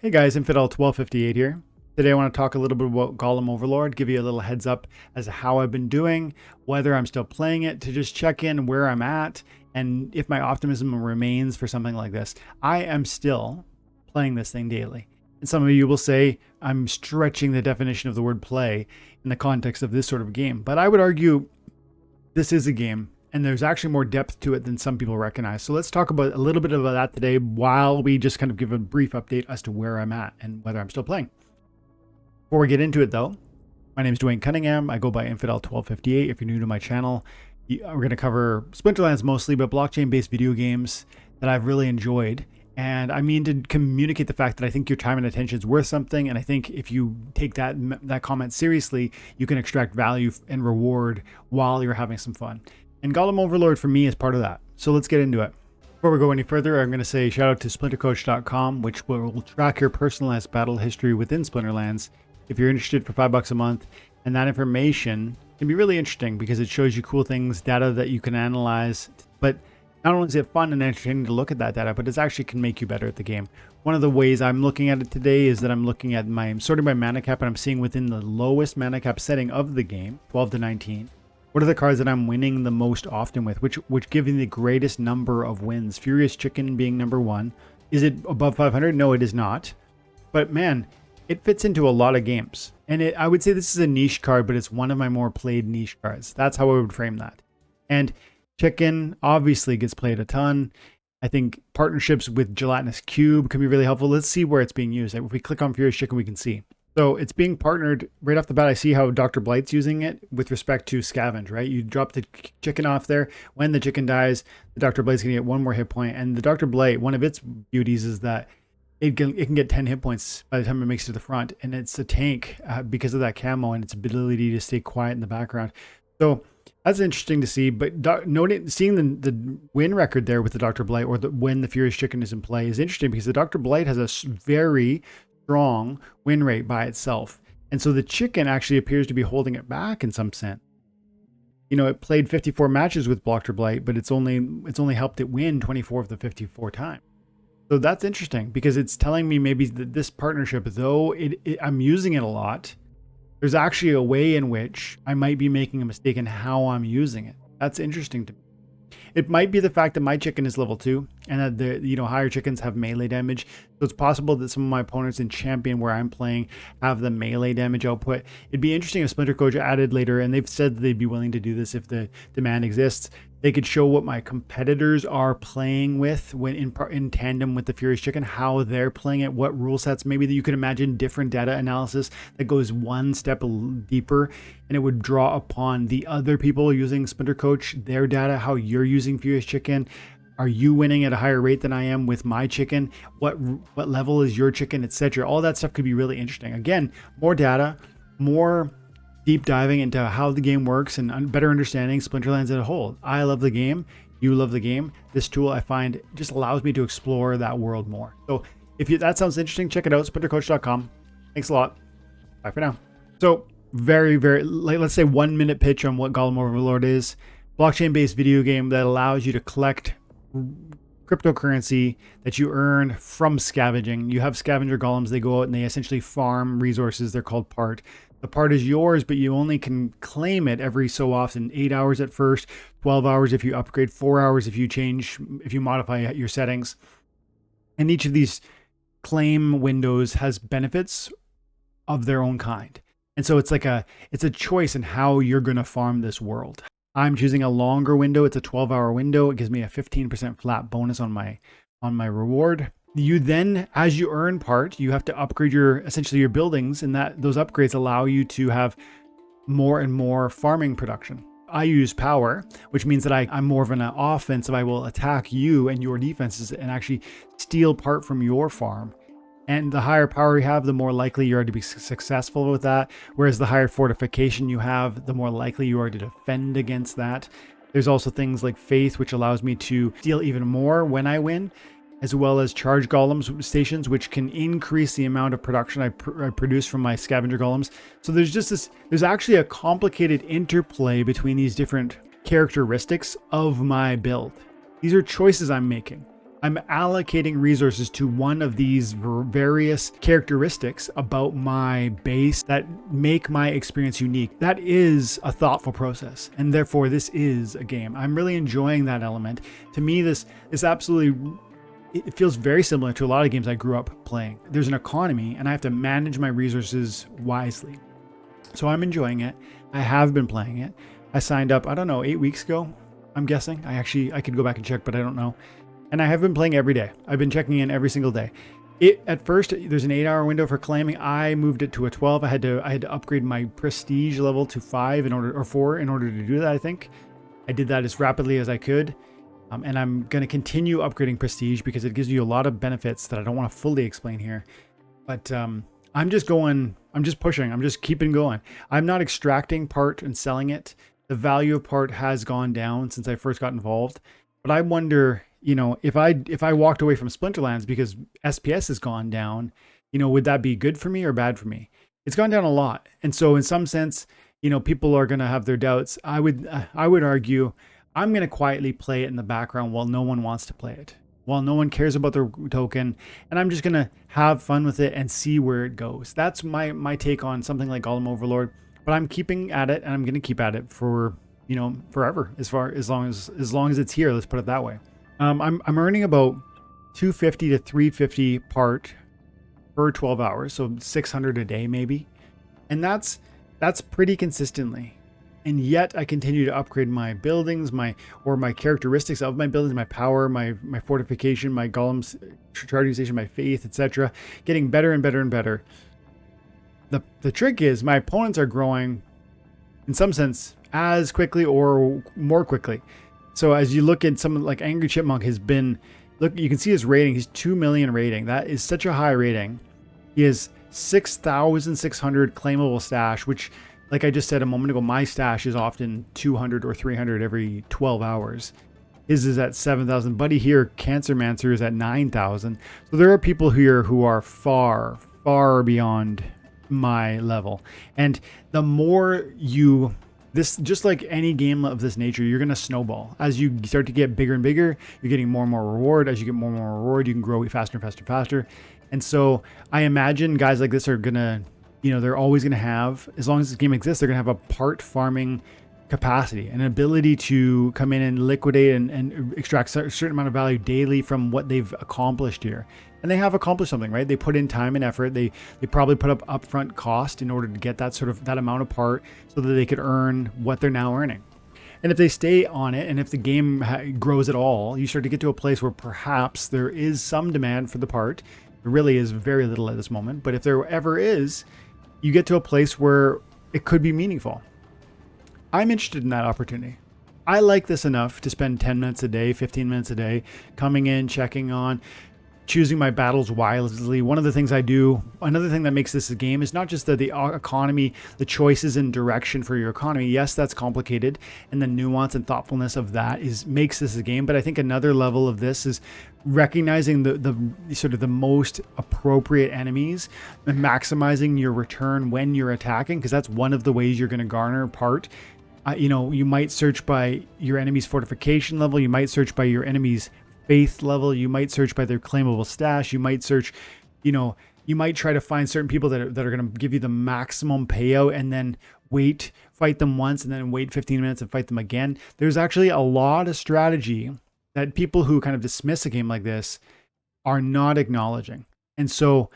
Hey guys, Infidel1258 here. Today I want to talk a little bit about Golem Overlord, give you a little heads up as to how I've been doing, whether I'm still playing it, to just check in where I'm at, and if my optimism remains for something like this. I am still playing this thing daily. And some of you will say I'm stretching the definition of the word play in the context of this sort of game. But I would argue this is a game, and there's actually more depth to it than some people recognize. So let's talk about a little bit about that today while we just kind of give a brief update as to where I'm at and whether I'm still playing. Before we get into it though, my name is Dwayne Cunningham. I go by Infidel1258 if you're new to my channel. We're going to cover Splinterlands mostly, but blockchain-based video games that I've really enjoyed. And I mean to communicate the fact that I think your time and attention is worth something. And I think if you take that comment seriously, you can extract value and reward while you're having some fun. And Golem Overlord for me is part of that. So let's get into it. Before we go any further, I'm going to say shout out to SPLINTERCOACH.com, which will track your personalized battle history within Splinterlands if you're interested for $5 a month. And that information can be really interesting because it shows you cool things, data that you can analyze. But not only is it fun and entertaining to look at that data, but it actually can make you better at the game. One of the ways I'm looking at it today is that I'm looking at sorting by mana cap, and I'm seeing within the lowest mana cap setting of the game, 12 to 19. What are the cards that I'm winning the most often with, which give me the greatest number of wins? Furious Chicken being number one. Is it above 500? No, it is not. But man, it fits into a lot of games. And I would say this is a niche card, but it's one of my more played niche cards. That's how I would frame that. And Chicken obviously gets played a ton. I think partnerships with Gelatinous Cube can be really helpful. Let's see where it's being used. If we click on Furious Chicken, we can see. So it's being partnered right off the bat. I see how Dr. Blight's using it with respect to scavenge, right? You drop the chicken off there. When the chicken dies, the Dr. Blight's going to get one more hit point. And the Dr. Blight, one of its beauties is that it can get 10 hit points by the time it makes it to the front. And it's a tank because of that camo and its ability to stay quiet in the background. So that's interesting to see. But seeing the win record there with the Dr. Blight, or when the Furious Chicken is in play, is interesting because the Dr. Blight has a very strong win rate by itself. And so the chicken actually appears to be holding it back in some sense. You know, it played 54 matches with Dr. Blight, but it's only helped it win 24 of the 54 times. So that's interesting because it's telling me maybe that this partnership, though I'm using it a lot, there's actually a way in which I might be making a mistake in how I'm using it. That's interesting to me. It might be the fact that my chicken is level 2 and that the higher chickens have melee damage. So it's possible that some of my opponents in Champion where I'm playing have the melee damage output. It'd be interesting if SplinterCoach added later, and they've said that they'd be willing to do this if the demand exists. They could show what my competitors are playing with when in tandem with the Furious Chicken, how they're playing it, what rule sets. Maybe that you could imagine different data analysis that goes one step deeper, and it would draw upon the other people using SplinterCoach, their data, how you're using Furious Chicken. Are you winning at a higher rate than I am with my chicken? What level is your chicken, etc.? All that stuff could be really interesting. Again, more data, more deep diving into how the game works and better understanding Splinterlands as a whole. I love the game. You love the game. This tool I find just allows me to explore that world more. So if that sounds interesting, check it out, splintercoach.com. Thanks a lot. Bye for now. So very, let's say 1 minute pitch on what Golem Overlord is. Blockchain-based video game that allows you to collect cryptocurrency that you earn from scavenging. You have scavenger golems. They go out and they essentially farm resources. They're called part. The part is yours, but you only can claim it every so often. 8 hours at first, 12 hours if you upgrade, 4 hours if you modify your settings. And each of these claim windows has benefits of their own kind. And so it's a choice in how you're going to farm this world. I'm choosing a longer window. It's a 12-hour window. It gives me a 15% flat bonus on my reward. You then, as you earn part, you have to upgrade essentially your buildings, and those upgrades allow you to have more and more farming production. I use power, which means that I'm more of an offensive. I will attack you and your defenses and actually steal part from your farm. And the higher power you have, the more likely you are to be successful with that. Whereas the higher fortification you have, the more likely you are to defend against that. There's also things like faith, which allows me to steal even more when I win, as well as charge golems stations, which can increase the amount of production I produce from my scavenger golems. So there's actually a complicated interplay between these different characteristics of my build. These are choices I'm making. I'm allocating resources to one of these various characteristics about my base that make my experience unique. That is a thoughtful process, and therefore this is a game. I'm really enjoying that element. To me, this absolutely, it feels very similar to a lot of games I grew up playing. There's an economy, and I have to manage my resources wisely. So I'm enjoying it. I have been playing it. I signed up, I don't know, 8 weeks ago, I'm guessing. I could go back and check, but I don't know. And I have been playing every day. I've been checking in every single day. At first, there's an 8-hour window for claiming. I moved it to a 12. I had to upgrade my prestige level to 4 in order to do that. I think I did that as rapidly as I could, and I'm going to continue upgrading prestige because it gives you a lot of benefits that I don't want to fully explain here. But I'm just pushing. I'm just keeping going. I'm not extracting part and selling it. The value of part has gone down since I first got involved. But I wonder, you know, if I walked away from Splinterlands because SPS has gone down, you know, would that be good for me or bad for me? It's gone down a lot. And so in some sense, you know, people are going to have their doubts. I would argue I'm going to quietly play it in the background while no one wants to play it, while no one cares about the token. And I'm just going to have fun with it and see where it goes. That's my take on something like Golem Overlord. But I'm keeping at it, and I'm going to keep at it for, you know, forever, as long as it's here. Let's put it that way. I'm earning about 250 to 350 part per 12 hours, so 600 a day maybe, and that's pretty consistently. And yet I continue to upgrade my buildings, my characteristics of my buildings, my power, my fortification, my golems, charging station, my faith, etc., getting better and better and better. The trick is my opponents are growing, in some sense, as quickly or more quickly. So as you look at someone like Angry Chipmunk has been, look, you can see his rating. He's 2 million rating. That is such a high rating. He has 6,600 claimable stash, which, like I just said a moment ago, my stash is often 200 or 300 every 12 hours. His is at 7,000. Buddy here, Cancermancer, is at 9,000. So there are people here who are far, far beyond my level. And the more you, this, just like any game of this nature, you're going to snowball. As you start to get bigger and bigger, you're getting more and more reward. As you get more and more reward, you can grow faster and faster and faster. And so I imagine guys like this are going to, you know, they're always going to have, as long as this game exists, they're going to have a part farming capacity, an ability to come in and liquidate and extract a certain amount of value daily from what they've accomplished here. And they have accomplished something, right? They put in time and effort. They probably put up upfront cost in order to get that sort of, that amount of part so that they could earn what they're now earning. And if they stay on it, and if the game grows at all, you start to get to a place where perhaps there is some demand for the part. There really is very little at this moment, but if there ever is, you get to a place where it could be meaningful. I'm interested in that opportunity. I like this enough to spend 10 minutes a day, 15 minutes a day, coming in, checking on, choosing my battles wisely. One of the things I do, another thing that makes this a game is not just the economy, the choices and direction for your economy. Yes, that's complicated, and the nuance and thoughtfulness of that makes this a game. But I think another level of this is recognizing the sort of the most appropriate enemies and maximizing your return when you're attacking, because that's one of the ways you're going to garner part. You know, you might search by your enemy's fortification level. You might search by your enemy's faith level. You might search by their claimable stash. You might search, you know, you might try to find certain people that are going to give you the maximum payout, and then fight them once, and then wait 15 minutes and fight them again. There's actually a lot of strategy that people who kind of dismiss a game like this are not acknowledging. And so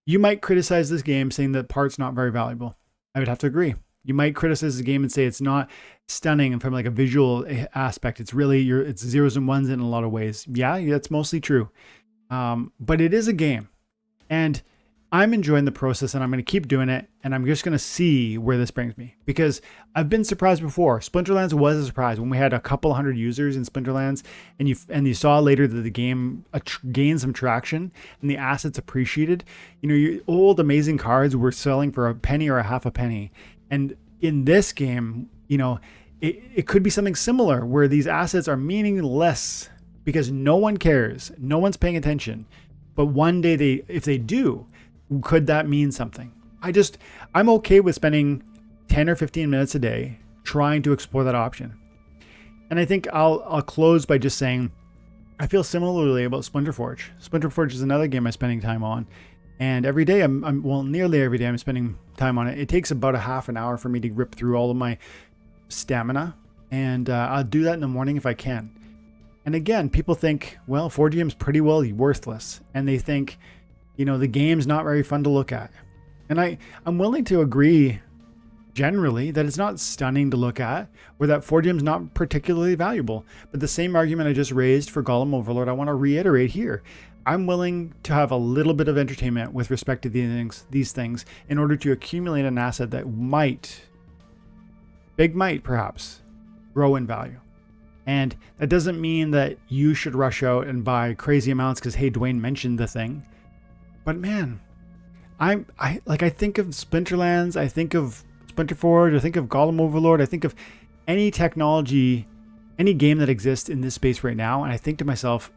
you might criticize this game saying that part's not very valuable. I would have to agree. You might criticize the game and say it's not stunning, and from like a visual aspect, it's really it's zeros and ones in a lot of ways. Yeah, that's mostly true. But it is a game, and I'm enjoying the process, and I'm going to keep doing it, and I'm just going to see where this brings me, because I've been surprised before. Splinterlands was a surprise when we had a couple hundred users in Splinterlands, and you saw later that the game gained some traction and the assets appreciated. You know, your old amazing cards were selling for a penny or a half a penny. And in this game, you know, it could be something similar where these assets are meaningless because no one cares. No one's paying attention. But one day if they do, could that mean something? I'm okay with spending 10 or 15 minutes a day trying to explore that option. And I think I'll close by just saying, I feel similarly about Splinterforge. Splinterforge is another game I'm spending time on. And every day, well, nearly every day I'm spending time on it. It takes about a half an hour for me to rip through all of my stamina. And I'll do that in the morning if I can. And again, people think, well, 4GM's pretty well worthless. And they think, you know, the game's not very fun to look at. And I'm willing to agree generally that it's not stunning to look at, or that 4GM's not particularly valuable. But the same argument I just raised for Golem Overlord, I want to reiterate here. I'm willing to have a little bit of entertainment with respect to these things in order to accumulate an asset that might, perhaps, grow in value. And that doesn't mean that you should rush out and buy crazy amounts because, hey, Dwayne mentioned the thing. But man, I think of Splinterlands, I think of Splinterforge, I think of Golem Overlord, I think of any technology, any game that exists in this space right now, and I think to myself,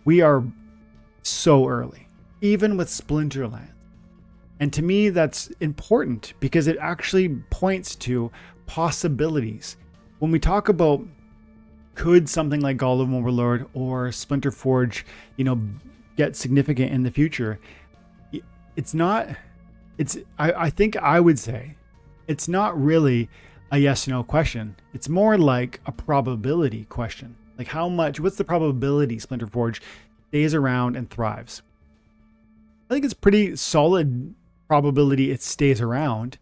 we are so early, even with Splinterlands. And to me, that's important because it actually points to possibilities. When we talk about could something like Golem Overlord or Splinterforge, you know, get significant in the future, I think I would say it's not really a yes no question. It's more like a probability question. Like what's the probability Splinterforge stays around and thrives? I think it's pretty solid probability it stays around.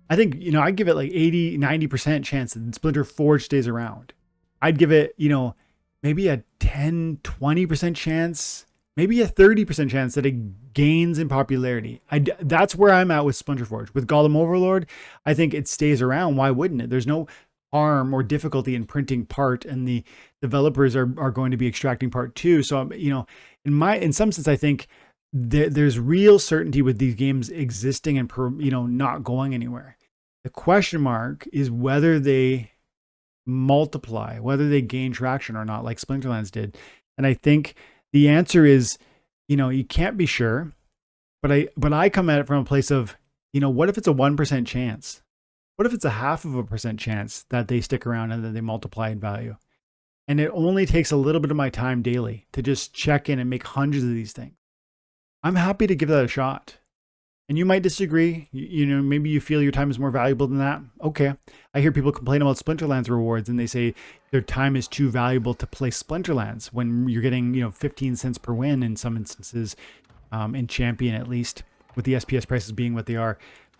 I think, you know, I'd give it like 80-90% chance that Splinterforge stays around. I'd give it, you know, maybe a 10-20% chance, maybe a 30% chance that it gains in popularity. That's where I'm at with Splinterforge. With Golem Overlord, I think it stays around. Why wouldn't it? There's no harm or difficulty in printing part, and the developers are going to be extracting part too. So, you know, in some sense, I think there's real certainty with these games existing and, you know, not going anywhere. The question mark is whether they multiply, whether they gain traction or not, like Splinterlands did. And I think the answer is, you know, you can't be sure, but I come at it from a place of, you know, what if it's a 1% chance? What if it's a 0.5% chance that they stick around and that they multiply in value? And it only takes a little bit of my time daily to just check in and make hundreds of these things. I'm happy to give that a shot. And you might disagree. You know, maybe you feel your time is more valuable than that. Okay. I hear people complain about Splinterlands rewards and they say their time is too valuable to play Splinterlands when you're getting, you know, 15 cents per win in some instances, in Champion at least, with the SPS prices being what they are.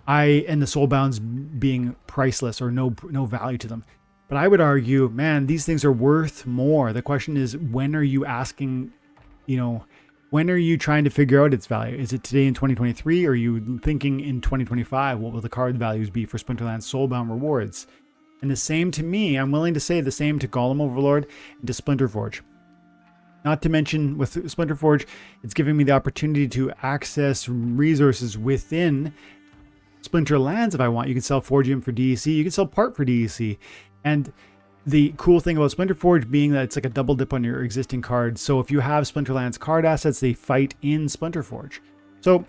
And the Soulbounds being priceless or no value to them. But I would argue, man, these things are worth more. The question is, when are you asking, you know, when are you trying to figure out its value? Is it today in 2023? Or are you thinking in 2025, what will the card values be for Splinterlands Soulbound rewards? And the same to me, I'm willing to say the same to Golem Overlord and to Splinterforge. Not to mention with Splinterforge, it's giving me the opportunity to access resources within Splinterlands if I want. You can sell 4GM for DEC. You can sell part for DEC. And the cool thing about Splinterforge being that it's like a double dip on your existing cards. So if you have Splinterlands card assets, they fight in Splinterforge. So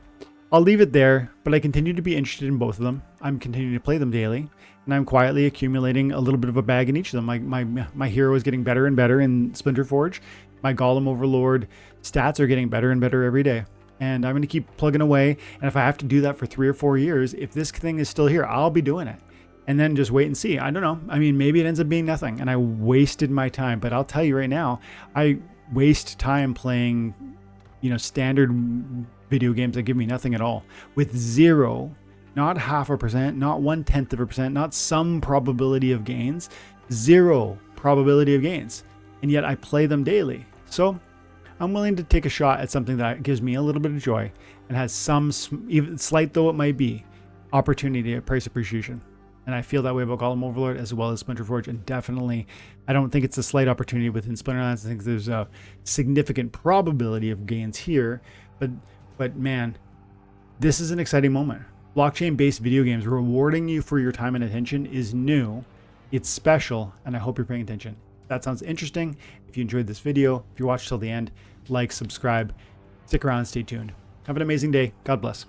I'll leave it there, but I continue to be interested in both of them. I'm continuing to play them daily, and I'm quietly accumulating a little bit of a bag in each of them. My hero is getting better and better in Splinterforge. My Golem Overlord stats are getting better and better every day. And I'm going to keep plugging away. And if I have to do that for 3 or 4 years, if this thing is still here, I'll be doing it. And then just wait and see. I don't know. I mean, maybe it ends up being nothing and I wasted my time. But I'll tell you right now, I waste time playing, you know, standard video games that give me nothing at all. With zero, not 0.5%, not 0.1%, not some probability of gains, zero probability of gains. And yet I play them daily. So I'm willing to take a shot at something that gives me a little bit of joy and has some, even slight though it might be, opportunity at price appreciation. And I feel that way about Golem Overlord as well as Splinterforge. And definitely, I don't think it's a slight opportunity within Splinterlands. I think there's a significant probability of gains here. But man, this is an exciting moment. Blockchain-based video games rewarding you for your time and attention is new. It's special, and I hope you're paying attention. That sounds interesting. If you enjoyed this video, if you watched till the end, like, subscribe, stick around, stay tuned. Have an amazing day. God bless.